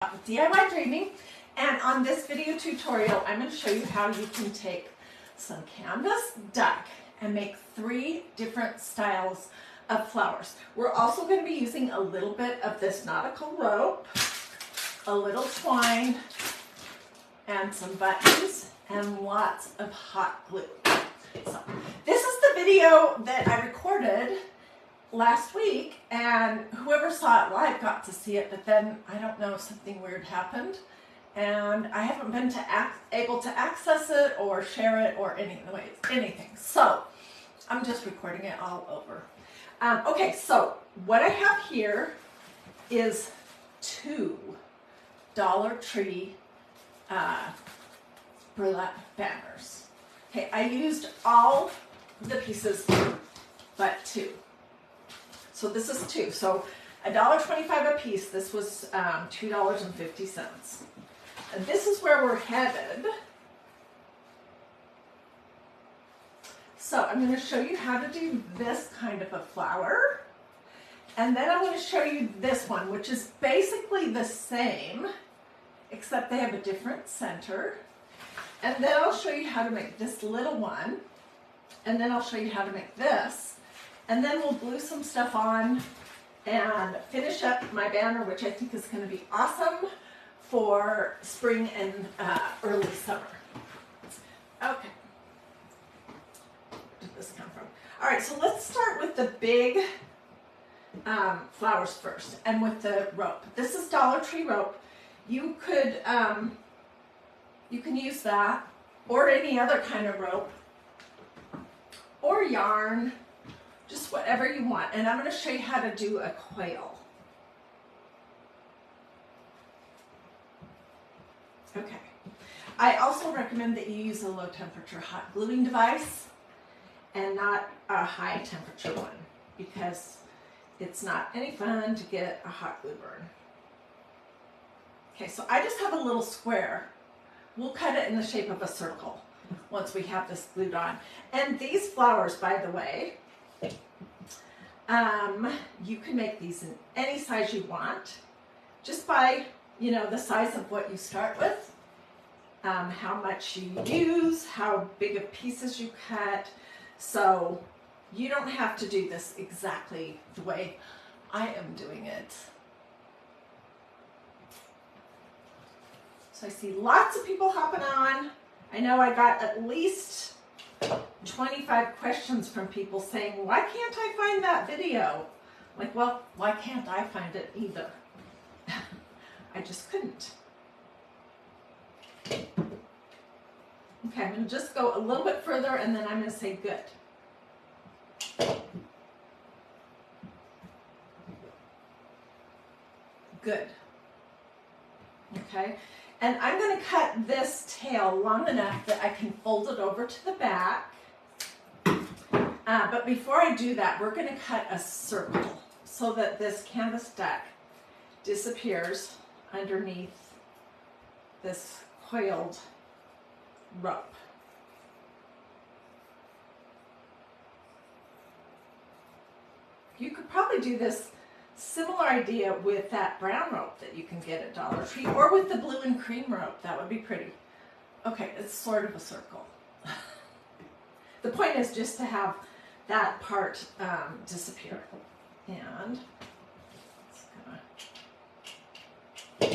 with DiyDreaming, and on this video tutorial I'm going to show you how you can take some canvas duck and make 3 different styles of flowers. We're also going to be using a little bit of this nautical rope, a little twine, and some buttons, and lots of hot glue. So this is the video that I recorded last week, and whoever saw it live got to see it, but then I don't know, something weird happened and I haven't been able to access it or share it or anything. So I'm just recording it all over. Okay, so what I have here is 2 Dollar Tree burlap banners. Okay, I used all the pieces but 2. So this is 2. So $1.25 a piece. This was $2.50. And this is where we're headed. So I'm going to show you how to do this kind of a flower. And then I'm going to show you this one, which is basically the same, except they have a different center. And then I'll show you how to make this little one. And then I'll show you how to make this. And then we'll glue some stuff on and finish up my banner, which I think is going to be awesome for spring and early summer. Okay. Where did this come from? All right, so let's start with the big flowers first, and with the rope. This is Dollar Tree rope. You could, you can use that, or any other kind of rope, or yarn. Just whatever you want. And I'm going to show you how to do a quail. Okay. I also recommend that you use a low temperature hot gluing device and not a high temperature one, because it's not any fun to get a hot glue burn. Okay, so I just have a little square. We'll cut it in the shape of a circle once we have this glued on. And these flowers, by the way, you can make these in any size you want, just by, you know, the size of what you start with, how much you use, how big of pieces you cut. So you don't have to do this exactly the way I am doing it. So I see lots of people hopping on. I know I got at least 25 questions from people saying, why can't I find that video? Like, well, why can't I find it either? I just couldn't. Okay, I'm going to just go a little bit further and then I'm going to say good. Good. Okay, and I'm going to cut this tail long enough that I can fold it over to the back. But before I do that, we're going to cut a circle so that this canvas duck disappears underneath this coiled rope. You could probably do this similar idea with that brown rope that you can get at Dollar Tree, or with the blue and cream rope. That would be pretty. Okay, it's sort of a circle. The point is just to have that part disappear. And let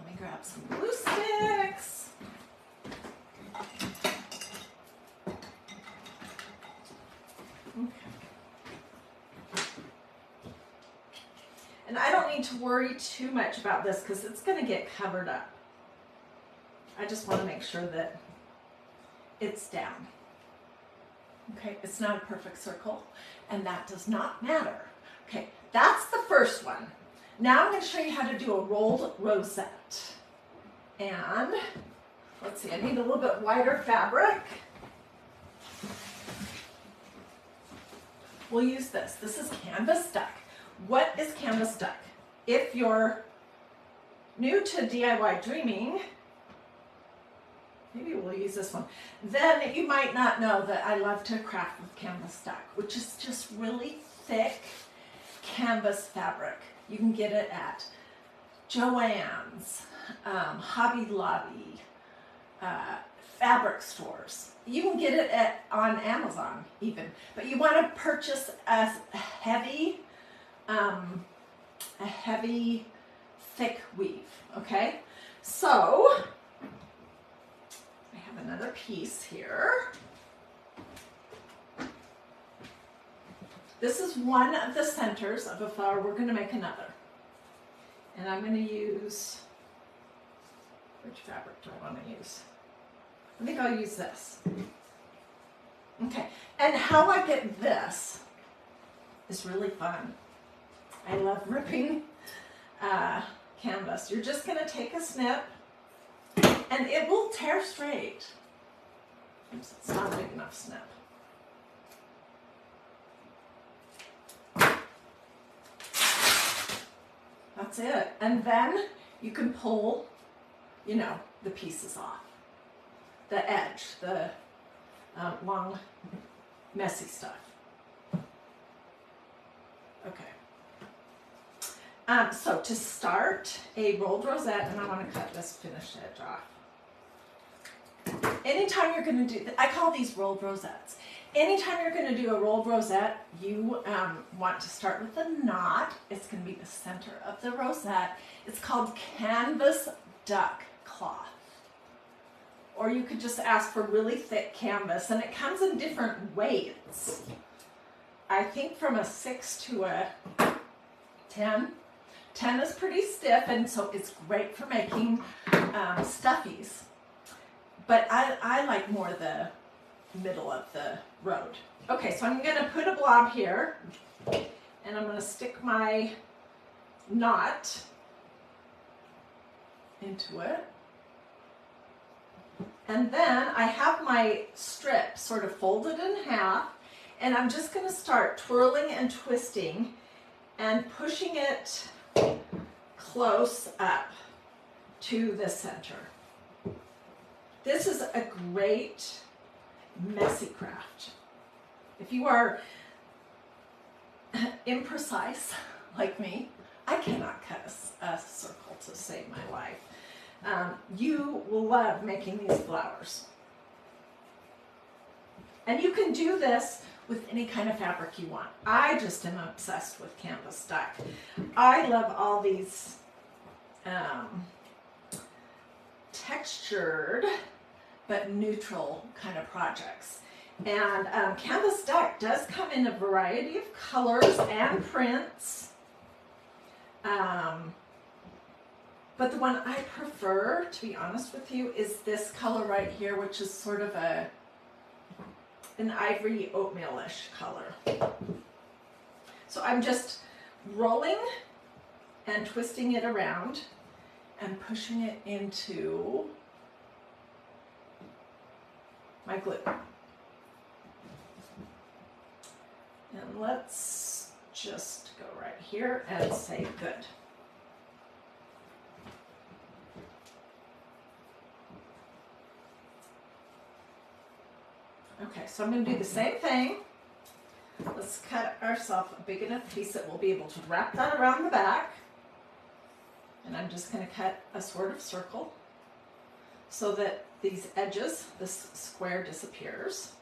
me grab some glue sticks. Okay. And I don't need to worry too much about this because it's going to get covered up. I just want to make sure that it's down. Okay, it's not a perfect circle, and that does not matter. Okay, that's the first one. Now I'm going to show you how to do a rolled rosette. And let's see, I need a little bit wider fabric. We'll use this. This is canvas duck. What is canvas duck? If you're new to DiyDreaming, maybe we'll use this one, then you might not know that I love to craft with canvas duck, which is just really thick canvas fabric. You can get it at Joann's, Hobby Lobby, fabric stores. You can get it on Amazon even, but you want to purchase a heavy, thick weave, okay? So, I have another piece here. This is one of the centers of a flower. We're going to make another. And I'm going to use, which fabric do I want to use? I think I'll use this. Okay, and how I get this is really fun. I love ripping canvas. You're just going to take a snip and it will tear straight. Oops, it's not a big enough snip. That's it. And then you can pull, you know, the pieces off. The edge, the long, messy stuff. Okay. So to start a rolled rosette, and I want to cut this finished edge off. Anytime you're going to do, I call these rolled rosettes. Anytime you're going to do a rolled rosette, you want to start with a knot. It's going to be the center of the rosette. It's called canvas duck cloth. Or you could just ask for really thick canvas, and it comes in different weights. I think from a 6 to a 10. 10 is pretty stiff, and so it's great for making stuffies. But I like more the middle of the road. Okay, so I'm going to put a blob here, and I'm going to stick my knot into it. And then I have my strip sort of folded in half, and I'm just going to start twirling and twisting and pushing it close up to the center. This is a great messy craft. If you are imprecise like me, I cannot cut a circle to save my life. You will love making these flowers. And you can do this with any kind of fabric you want. I just am obsessed with canvas duck. I love all these textured but neutral kind of projects. And canvas duck does come in a variety of colors and prints. But the one I prefer, to be honest with you, is this color right here, which is sort of an ivory oatmeal-ish color. So I'm just rolling and twisting it around and pushing it into my glue. And let's just go right here and say good. Okay, so I'm going to do the same thing. Let's cut ourselves a big enough piece that we'll be able to wrap that around the back. And I'm just going to cut a sort of circle so that these edges, this square disappears.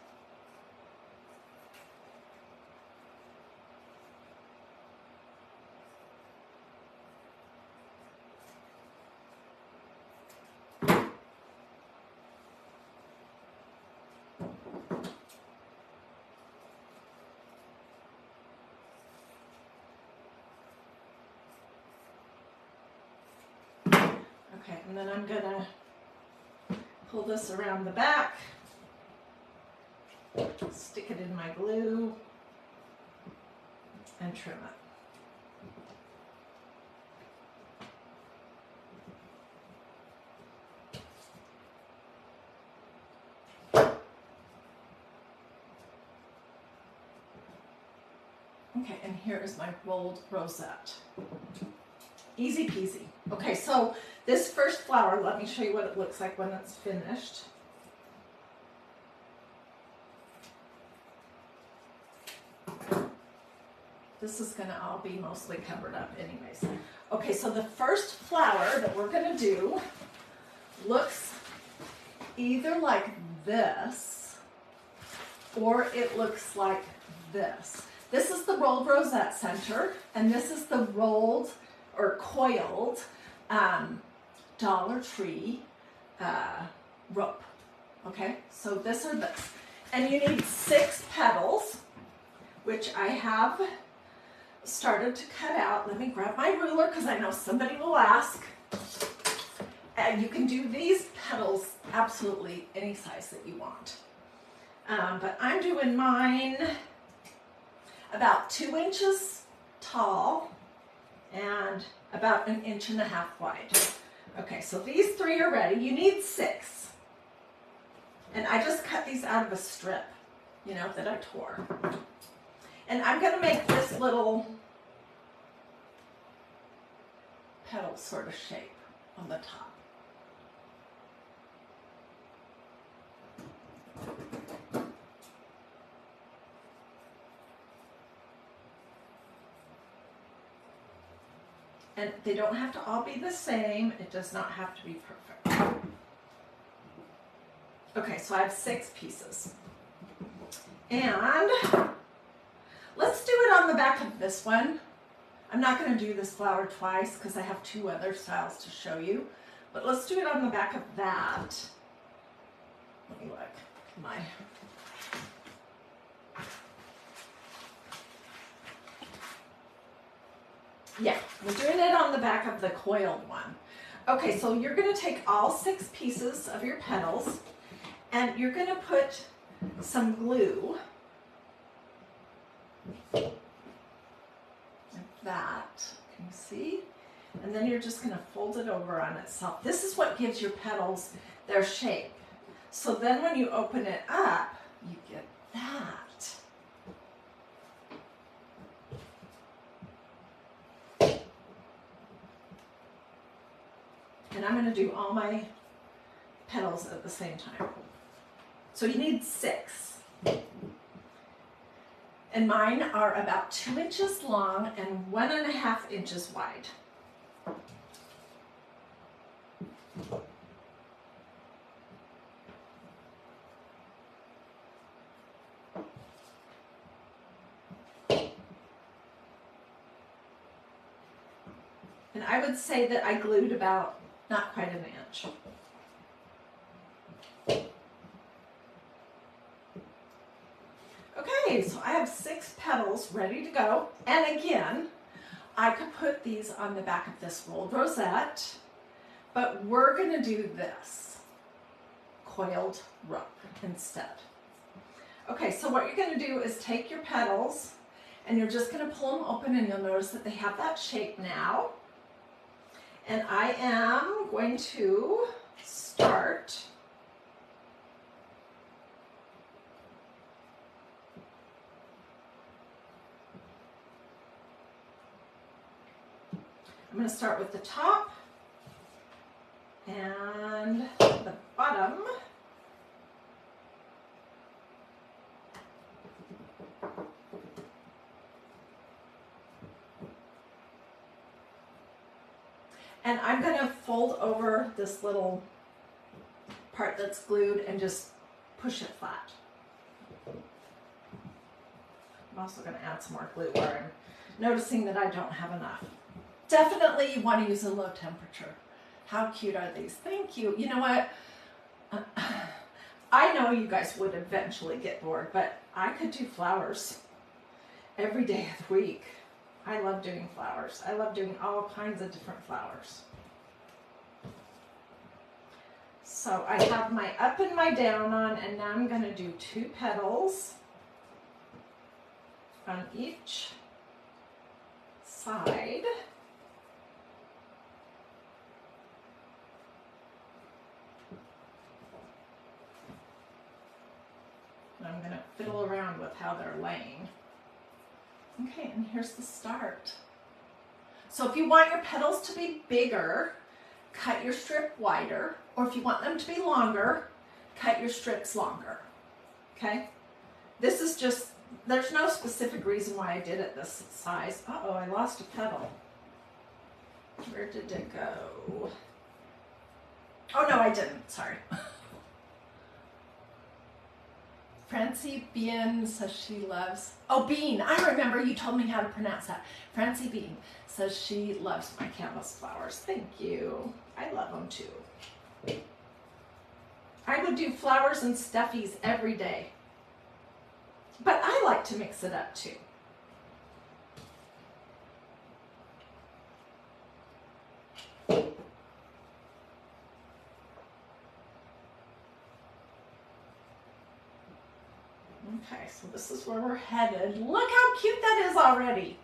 Okay, and then I'm going to pull this around the back, stick it in my glue, and trim it. Okay, and here is my rolled rosette. Easy peasy. Okay, so this first flower, let me show you what it looks like when it's finished. This is going to all be mostly covered up anyways. Okay, so the first flower that we're going to do looks either like this or it looks like this. This is the rolled rosette center, and this is the rolled or coiled Dollar Tree rope. Okay, so this or this. And you need 6 petals, which I have started to cut out. Let me grab my ruler because I know somebody will ask. And you can do these petals absolutely any size that you want. But I'm doing mine about 2 inches tall and about 1.5 inches wide. Okay, so these 3 are ready. You need 6. And I just cut these out of a strip, you know, that I tore. And I'm going to make this little petal sort of shape on the top. And they don't have to all be the same. It does not have to be perfect. Okay, so I have 6 pieces. And let's do it on the back of this one. I'm not going to do this flower twice because I have 2 other styles to show you. But let's do it on the back of that. Let me look. Yeah, we're doing it on the back of the coiled one. Okay, so you're going to take all 6 pieces of your petals and you're going to put some glue like that. Can you see? And then you're just going to fold it over on itself. This is what gives your petals their shape. So then when you open it up, you get that. And I'm going to do all my petals at the same time. So you need 6. And mine are about 2 inches long and 1.5 inches wide. And I would say that I glued about not quite 1 inch. Okay, so I have 6 petals ready to go. And again, I could put these on the back of this rolled rosette, but we're going to do this coiled rope instead. Okay, so what you're going to do is take your petals and you're just going to pull them open, and you'll notice that they have that shape now. And I am going to start with the top and the bottom. And I'm going to fold over this little part that's glued and just push it flat. I'm also going to add some more glue where I'm noticing that I don't have enough. Definitely you want to use a low temperature. How cute are these? Thank you. You know what? I know you guys would eventually get bored, but I could do flowers every day of the week. I love doing flowers. I love doing all kinds of different flowers. So I have my up and my down on, and now I'm going to do 2 petals on each side. And I'm going to fiddle around with how they're laying. Okay, and here's the start. So if you want your petals to be bigger, cut your strip wider, or if you want them to be longer, cut your strips longer. Okay? This is just There's no specific reason why I did it this size. Uh-oh, I lost a petal. Where did it go? Oh, no, I didn't. Sorry. Francie Bean says she loves... Oh, Bean. I remember you told me how to pronounce that. Francie Bean says she loves my canvas flowers. Thank you. I love them too. I would do flowers and stuffies every day. But I like to mix it up too. Okay, so this is where we're headed. Look how cute that is already.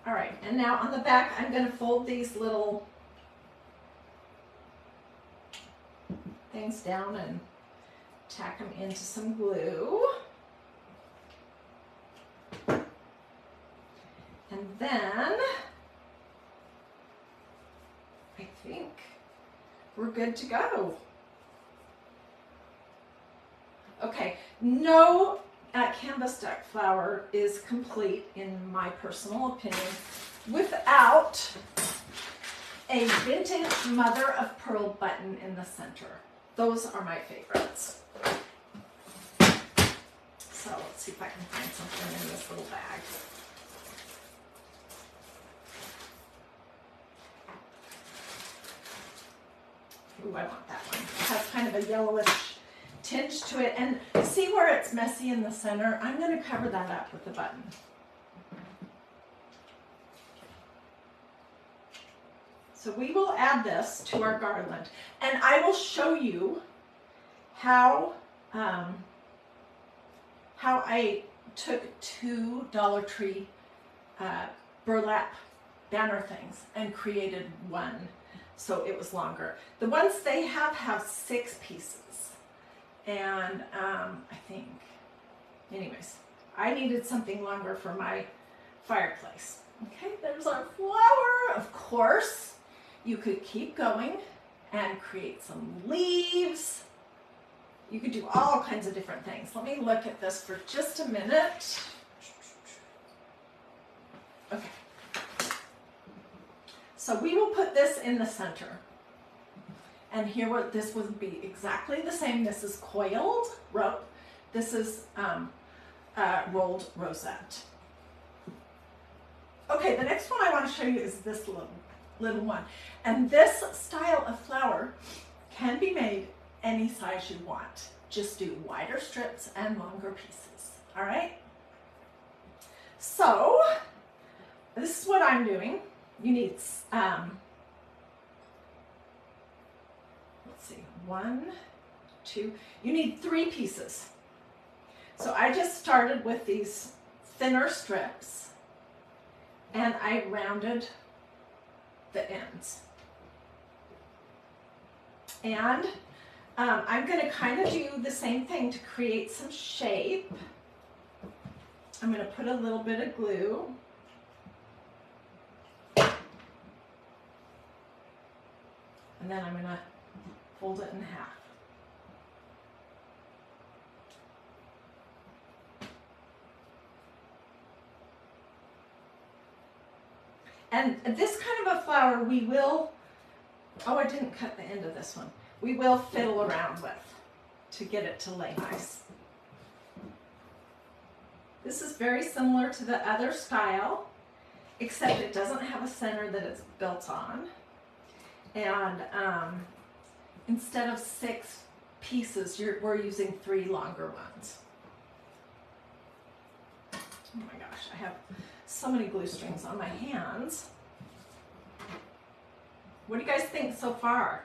All right, and now on the back, I'm going to fold these little things down and tack them into some glue. And then I think we're good to go. Okay, no canvas duck flower is complete, in my personal opinion, without a vintage mother of pearl button in the center. Those are my favorites. So let's see if I can find something in this little bag. Ooh, I want that one. It has kind of a yellowish tinge to it, and see where it's messy in the center? I'm going to cover that up with a button. So we will add this to our garland, and I will show you how I took two Dollar Tree burlap banner things and created one so it was longer. The ones they have 6 pieces. And I think, anyways, I needed something longer for my fireplace. Okay, there's our flower. Of course, you could keep going and create some leaves. You could do all kinds of different things. Let me look at this for just a minute. Okay. So we will put this in the center. And here what this would be exactly the same. This is coiled rope. This is rolled rosette. Okay, the next one I want to show you is this little one. And this style of flower can be made any size you want. Just do wider strips and longer pieces. All right? So this is what I'm doing. You need let's see, 1, 2, you need 3 pieces. So I just started with these thinner strips and I rounded the ends. And I'm going to kind of do the same thing to create some shape. I'm going to put a little bit of glue. And then I'm going to fold it in half. And this kind of a flower we will, oh, I didn't cut the end of this one. We will fiddle around with to get it to lay nice. This is very similar to the other style, except it doesn't have a center that it's built on. And instead of 6 pieces, we're using 3 longer ones. Oh my gosh, I have so many glue strings on my hands. What do you guys think so far?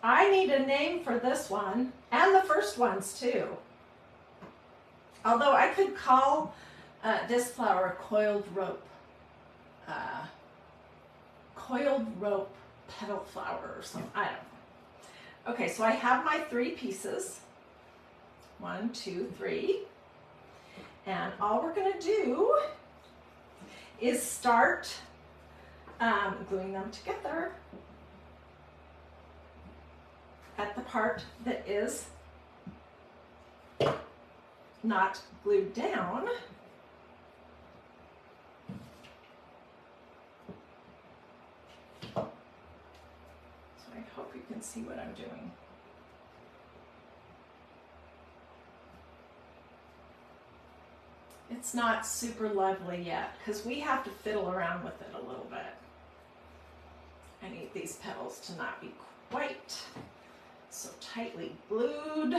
I need a name for this one, and the first ones too. Although I could call this flower coiled rope petal flower or something. I don't know. Okay, so I have my 3 pieces. 1, 2, 3. And all we're going to do is start gluing them together at the part that is not glued down. So I hope you can see what I'm doing. It's not super lovely yet because we have to fiddle around with it a little bit. I need these petals to not be quite so tightly glued.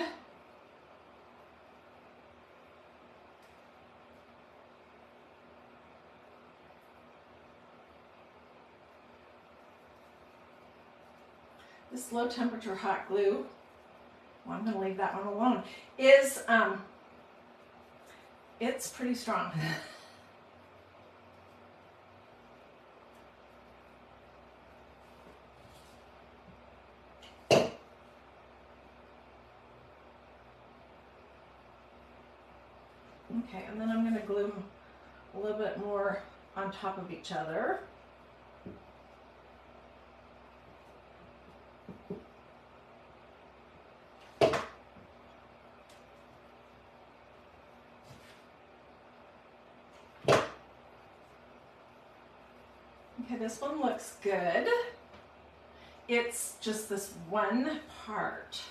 This low temperature hot glue, well, I'm going to leave that one alone, is it's pretty strong. Okay, and then I'm going to glue them a little bit more on top of each other. Okay, this one looks good. It's just this one part.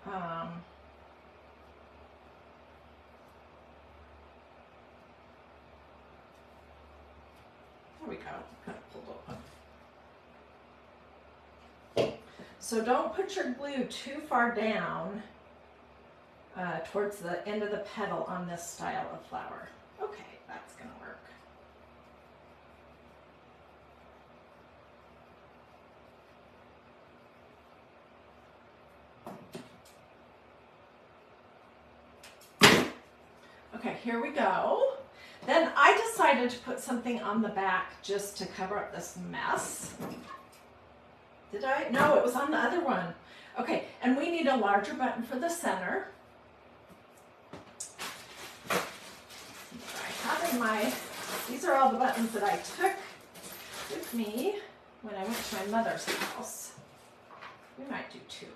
There we go, kind of pulled open. So don't put your glue too far down towards the end of the petal on this style of flower. Okay, that's gonna work. Okay, here we go. Then I decided to put something on the back just to cover up this mess. Did I? No, it was on the other one. Okay, and we need a larger button for the center. I have in my, these are all the buttons that I took with me when I went to my mother's house. We might do two.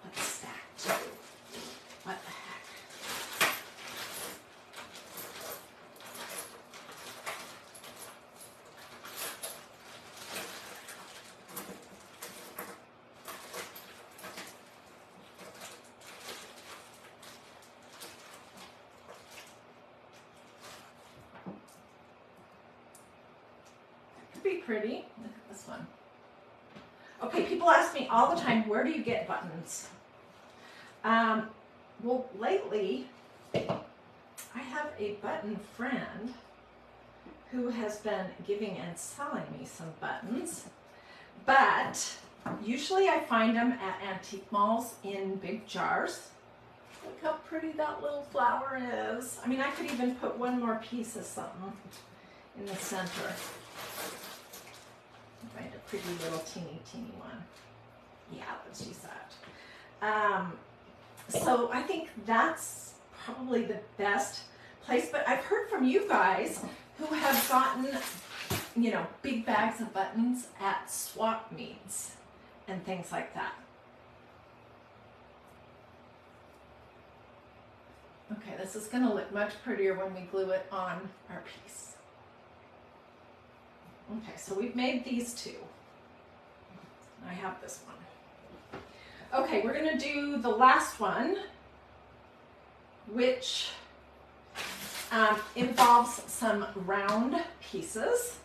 Let's stack two. What the heck? That could be pretty. Look at this one. Okay, people ask me all the time, where do you get buttons? Well, lately, I have a button friend who has been giving and selling me some buttons, but usually I find them at antique malls in big jars. Look how pretty that little flower is. I mean, I could even put one more piece of something in the center. Find a pretty little teeny one. Yeah, let's use that. So I think that's probably the best place, but I've heard from you guys who have gotten, you know, big bags of buttons at swap meets and things like that. Okay, this is going to look much prettier when we glue it on our piece. Okay, so we've made these two. I have this one. Okay, we're going to do the last one, which involves some round pieces.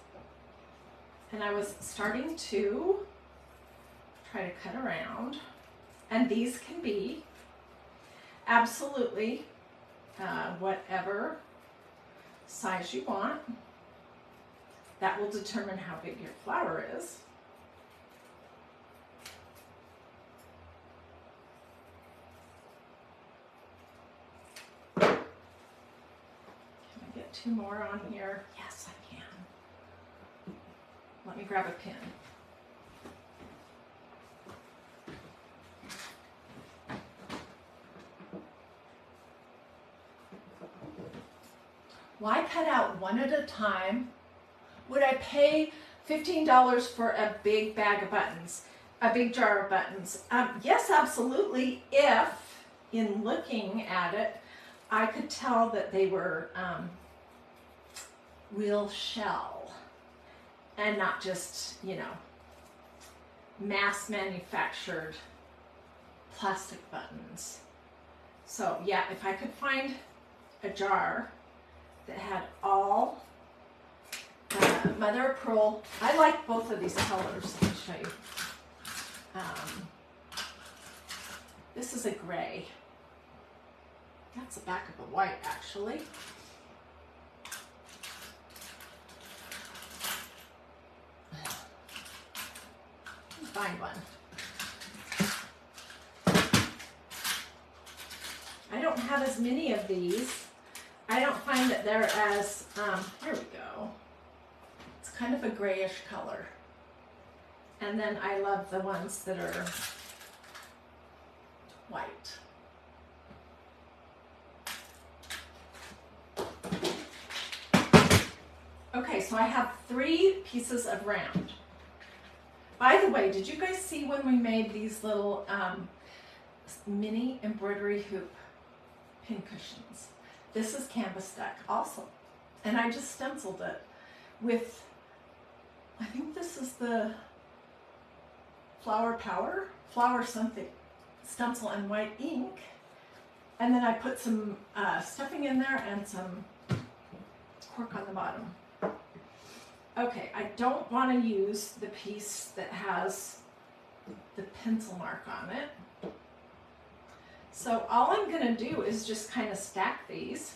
And I was starting to try to cut around. And these can be absolutely whatever size you want. That will determine how big your flower is. Can I get two more on here? Yes, I can. Let me grab a pin. Why cut out one at a time? Would I pay $15 for a big bag of buttons? A big jar of buttons. Yes, absolutely. If, in looking at it, I could tell that they were real shell and not just, you know, mass manufactured plastic buttons. So yeah, if I could find a jar that had all mother of pearl. I like both of these colors. Let me show you. This is a gray. That's the back of a white, actually. Find one. I don't have as many of these. I don't find that they're as, here we go. It's kind of a grayish color. And then I love the ones that are white. Okay, so I have 3 pieces of round. By the way, did you guys see when we made these little mini embroidery hoop pin cushions? This is canvas duck also. And I just stenciled it with, I think this is the flower something, stencil and white ink. And then I put some stuffing in there and some cork on the bottom. Okay, I don't want to use the piece that has the pencil mark on it. So all I'm going to do is just kind of stack these.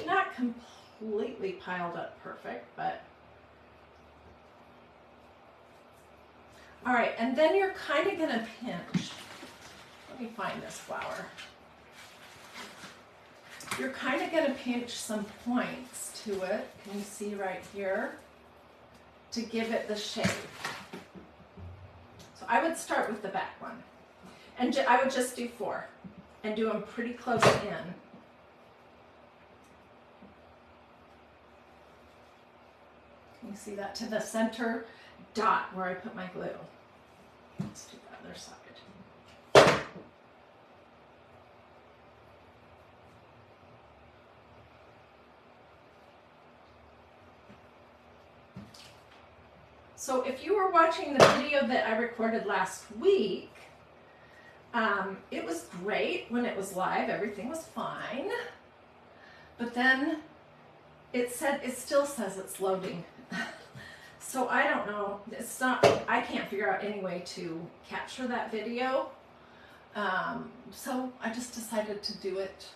Not completely piled up perfect, but all right, and then you're kind of going to pinch. Let me find this flower. You're kind of going to pinch some points to it. Can you see right here? To give it the shape. So I would start with the back one. And I would just do 4 and do them pretty close in. Can you see that to the center dot where I put my glue? Let's do the other side. So if you were watching the video that I recorded last week, it was great when it was live. Everything was fine. But then it still says it's loading. So I don't know. It's not, I can't figure out any way to capture that video. So I just decided to do it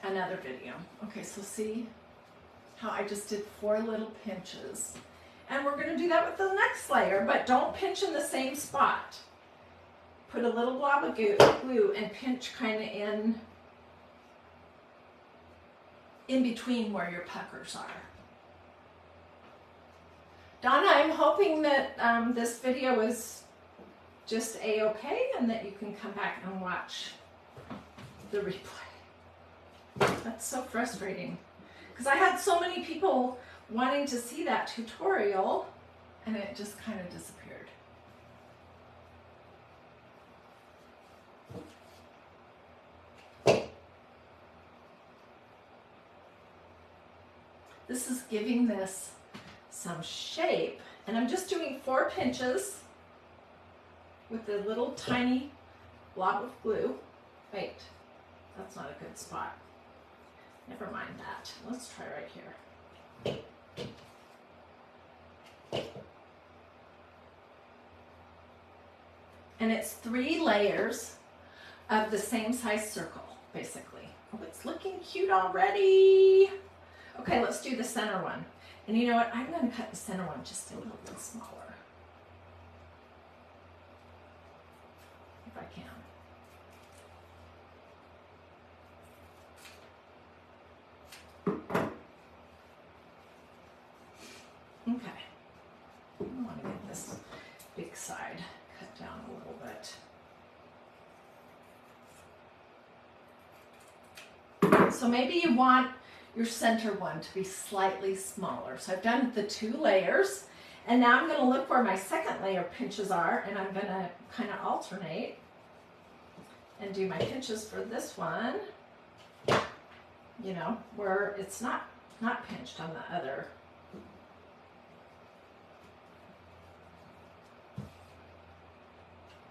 another video. Okay, so see how I just did 4 little pinches. And we're going to do that with the next layer, but don't pinch in the same spot. Put a little blob of glue and pinch kind of in between where your puckers are. Donna, I'm hoping that this video is just a-okay and that you can come back and watch the replay. That's so frustrating. Because I had so many people wanting to see that tutorial, and it just kind of disappeared. This is giving this some shape, and I'm just doing 4 pinches with a little tiny blob of glue. Wait, that's not a good spot. Never mind that. Let's try right here. And it's 3 layers of the same size circle, basically. Oh, it's looking cute already. Okay, let's do the center one. And you know what? I'm going to cut the center one just a little bit smaller. If I can. Okay, I want to get this big side cut down a little bit. So maybe you want your center one to be slightly smaller. So I've done the 2 layers, and now I'm going to look where my second layer pinches are, and I'm going to kind of alternate and do my pinches for this one, you know, where it's not pinched on the other.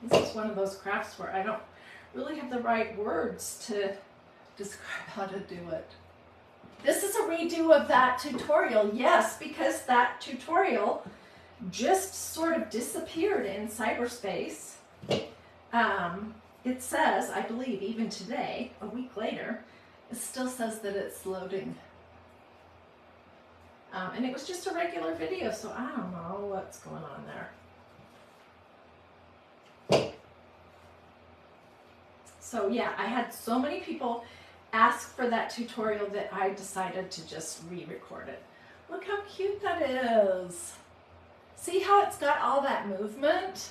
This is one of those crafts where I don't really have the right words to describe how to do it. This is a redo of that tutorial, yes, because that tutorial just sort of disappeared in cyberspace. It says, I believe even today, a week later, it still says that it's loading. And it was just a regular video, so I don't know what's going on there. So yeah, I had so many people ask for that tutorial that I decided to just re-record it. Look how cute that is. See how it's got all that movement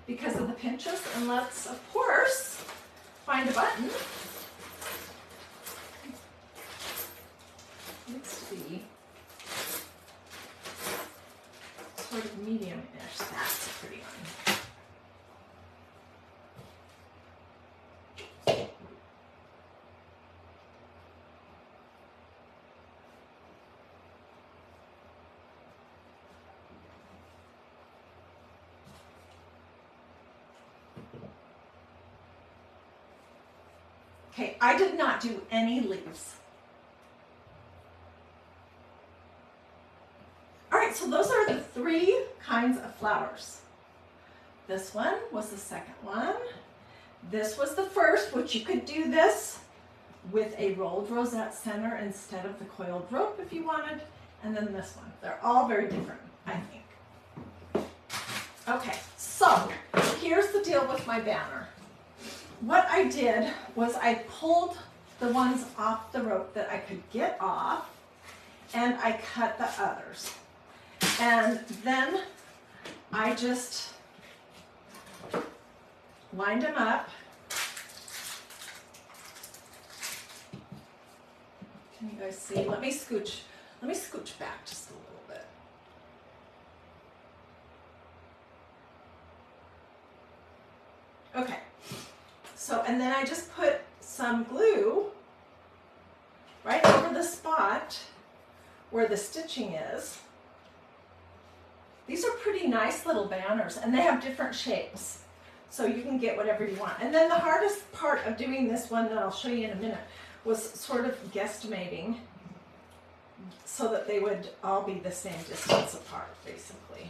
because of the pinches? And let's, of course, find a button. Needs to be sort of medium-ish. That's a pretty one. Okay, I did not do any leaves. All right, so those are the 3 kinds of flowers. This one was the second one. This was the first, which you could do this with a rolled rosette center instead of the coiled rope if you wanted. And then this one. They're all very different, I think. Okay, so here's the deal with my banner. What I did was I pulled the ones off the rope that I could get off, and I cut the others. And then I just lined them up. Can you guys see? Let me scooch back just a little bit. Okay. So, and then I just put some glue right over the spot where the stitching is. These are pretty nice little banners, and they have different shapes, so you can get whatever you want. And then the hardest part of doing this one that I'll show you in a minute was sort of guesstimating so that they would all be the same distance apart, basically.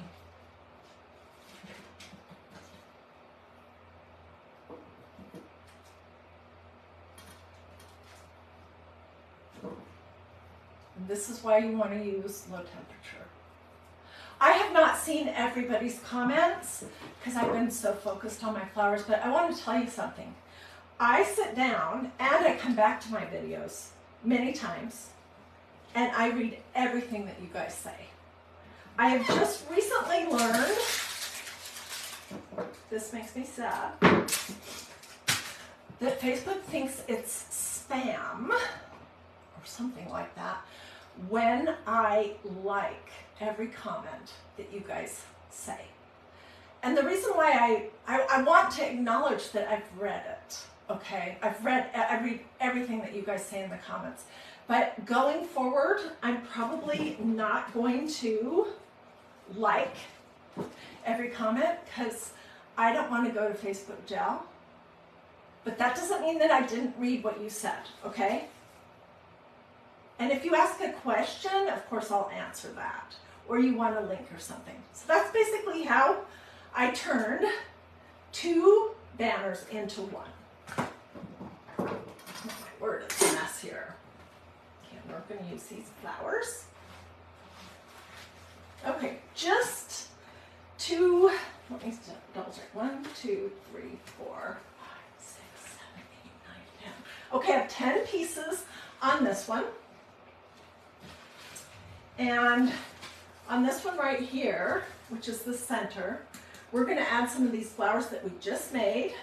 This is why you want to use low temperature. I have not seen everybody's comments because I've been so focused on my flowers, but I want to tell you something. I sit down and I come back to my videos many times and I read everything that you guys say. I have just recently learned, this makes me sad, that Facebook thinks it's spam or something like that when I like every comment that you guys say. And the reason why I want to acknowledge that I've read it, okay? I read everything that you guys say in the comments. But going forward, I'm probably not going to like every comment because I don't want to go to Facebook jail. But that doesn't mean that I didn't read what you said, okay? And if you ask a question, of course I'll answer that. Or you want a link or something. So that's basically how I turned 2 banners into 1. Oh my word, it's a mess here. Okay, we're going to use these flowers. Okay, just 2, let me double check. 1, 2, 3, 4, 5, 6, 7, 8, 9, 10. Okay, I have 10 pieces on this one. And on this one right here, which is the center, we're going to add some of these flowers that we just made.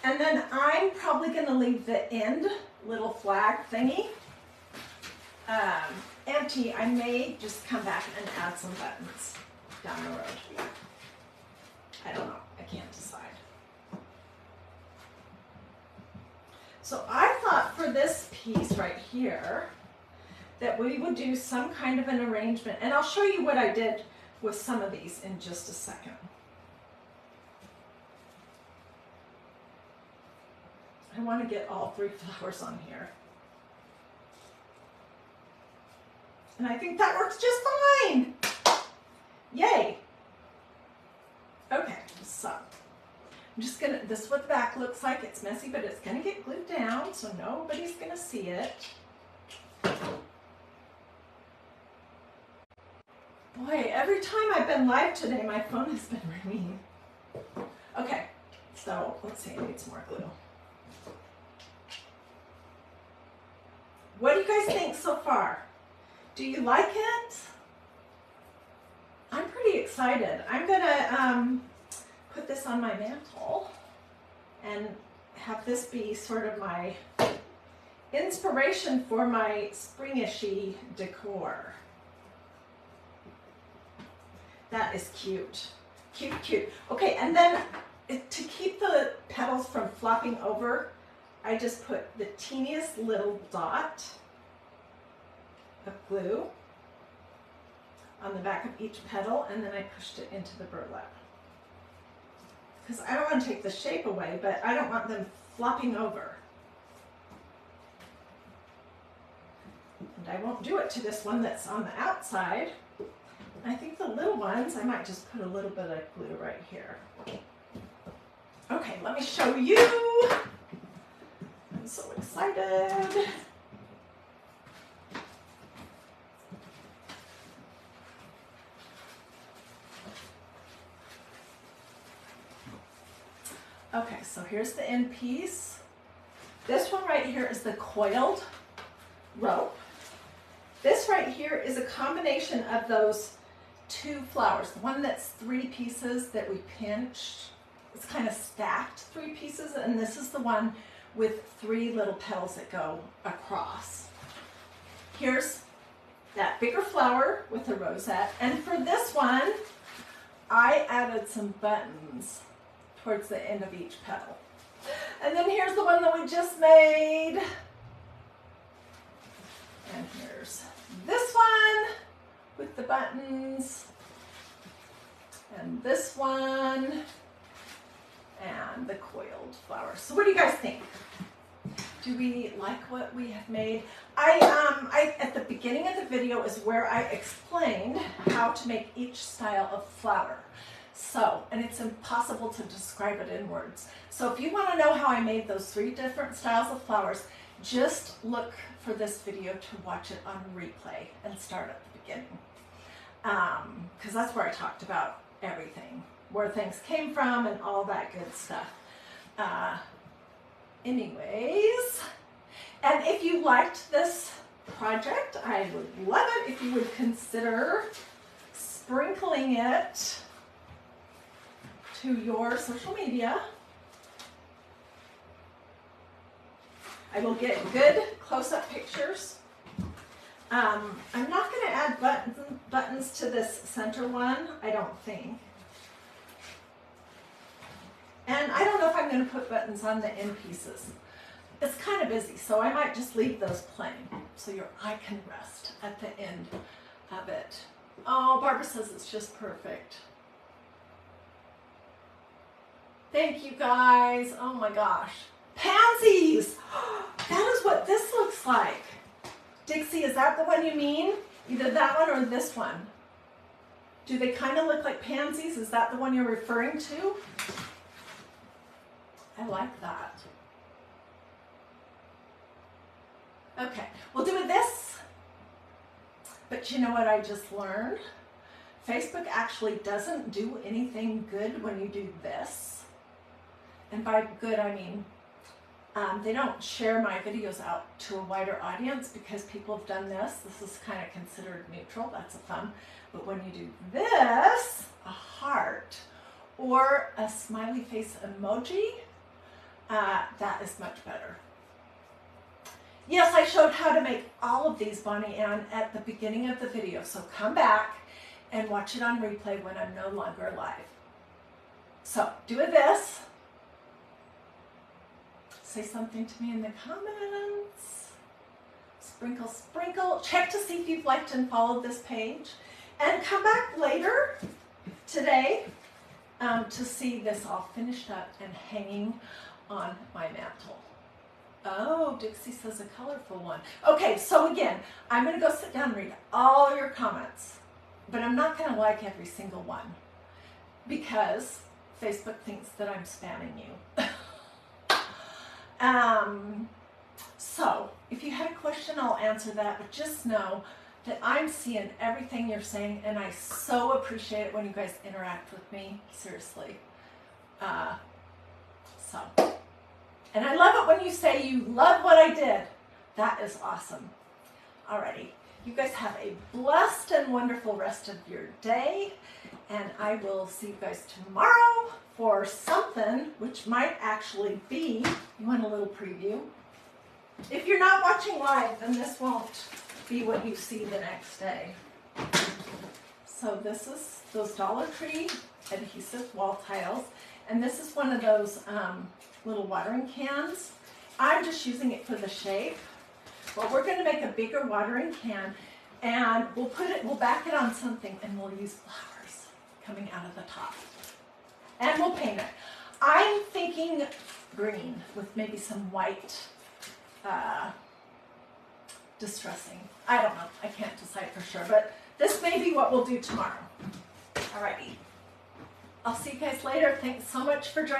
And then I'm probably going to leave the end little flag thingy empty, I may just come back and add some buttons down the road. I don't know, I can't decide. So I thought for this piece right here that we would do some kind of an arrangement, and I'll show you what I did with some of these in just a second. I want to get all 3 flowers on here. And I think that works just fine. Yay. Okay, so I'm just gonna, this is what the back looks like. It's messy, but it's gonna get glued down, so nobody's gonna see it. Boy, every time I've been live today, my phone has been ringing. Okay, so let's see, I need some more glue. What do you guys think so far? Do you like it? I'm pretty excited. I'm gonna put this on my mantle and have this be sort of my inspiration for my springishy decor. That is cute. Cute, cute. Okay, and then to keep the petals from flopping over, I just put the teeniest little dot of glue on the back of each petal, and then I pushed it into the burlap. Because I don't want to take the shape away, but I don't want them flopping over. And I won't do it to this one that's on the outside. I think the little ones, I might just put a little bit of glue right here. Okay, let me show you. I'm so excited. Okay, so here's the end piece. This one right here is the coiled rope. This right here is a combination of those 2 flowers. The one that's 3 pieces that we pinched. It's kind of stacked 3 pieces, and this is the one with 3 little petals that go across. Here's that bigger flower with a rosette, and for this one, I added some buttons towards the end of each petal. And then here's the one that we just made. And here's this one with the buttons. And this one. And the coiled flowers. So what do you guys think? Do we like what we have made? I at the beginning of the video is where I explained how to make each style of flower. So, and it's impossible to describe it in words. So if you want to know how I made those 3 different styles of flowers, just look for this video to watch it on replay and start at the beginning. Because that's where I talked about everything, where things came from and all that good stuff. Anyways, and if you liked this project, I would love it if you would consider sprinkling it to your social media. I will get good close-up pictures. I'm not going to add buttons to this center one, I don't think. And I don't know if I'm going to put buttons on the end pieces. It's kind of busy, so I might just leave those plain so your eye can rest at the end of it. Oh, Barbara says it's just perfect. Thank you guys. Oh my gosh. Pansies! That is what this looks like. Dixie, is that the one you mean? Either that one or this one. Do they kind of look like pansies? Is that the one you're referring to? I like that. Okay, we'll do this. But you know what I just learned? Facebook actually doesn't do anything good when you do this. And by good, I mean they don't share my videos out to a wider audience because people have done this. This is kind of considered neutral. That's a fun. But when you do this, a heart or a smiley face emoji, that is much better. Yes, I showed how to make all of these, Bonnie Ann, at the beginning of the video. So come back and watch it on replay when I'm no longer live. So do this. Say something to me in the comments. Sprinkle, sprinkle. Check to see if you've liked and followed this page. And come back later today to see this all finished up and hanging on my mantle. Oh, Dixie says a colorful one. Okay, so again, I'm going to go sit down and read all your comments, but I'm not going to like every single one because Facebook thinks that I'm spamming you. So if you had a question, I'll answer that, but just know that I'm seeing everything you're saying, and I so appreciate it when you guys interact with me, seriously. And I love it when you say you love what I did. That is awesome. Alrighty, you guys have a blessed and wonderful rest of your day, and I will see you guys tomorrow for something which might actually be, you want a little preview? If you're not watching live, then this won't be what you see the next day. So this is those Dollar Tree adhesive wall tiles, and this is one of those little watering cans. I'm just using it for the shape, but we're going to make a bigger watering can, and we'll back it on something, and we'll use flowers coming out of the top, and we'll paint it. I'm thinking green with maybe some white distressing. I don't know. I can't decide for sure, but this may be what we'll do tomorrow. Alrighty. I'll see you guys later. Thanks so much for joining.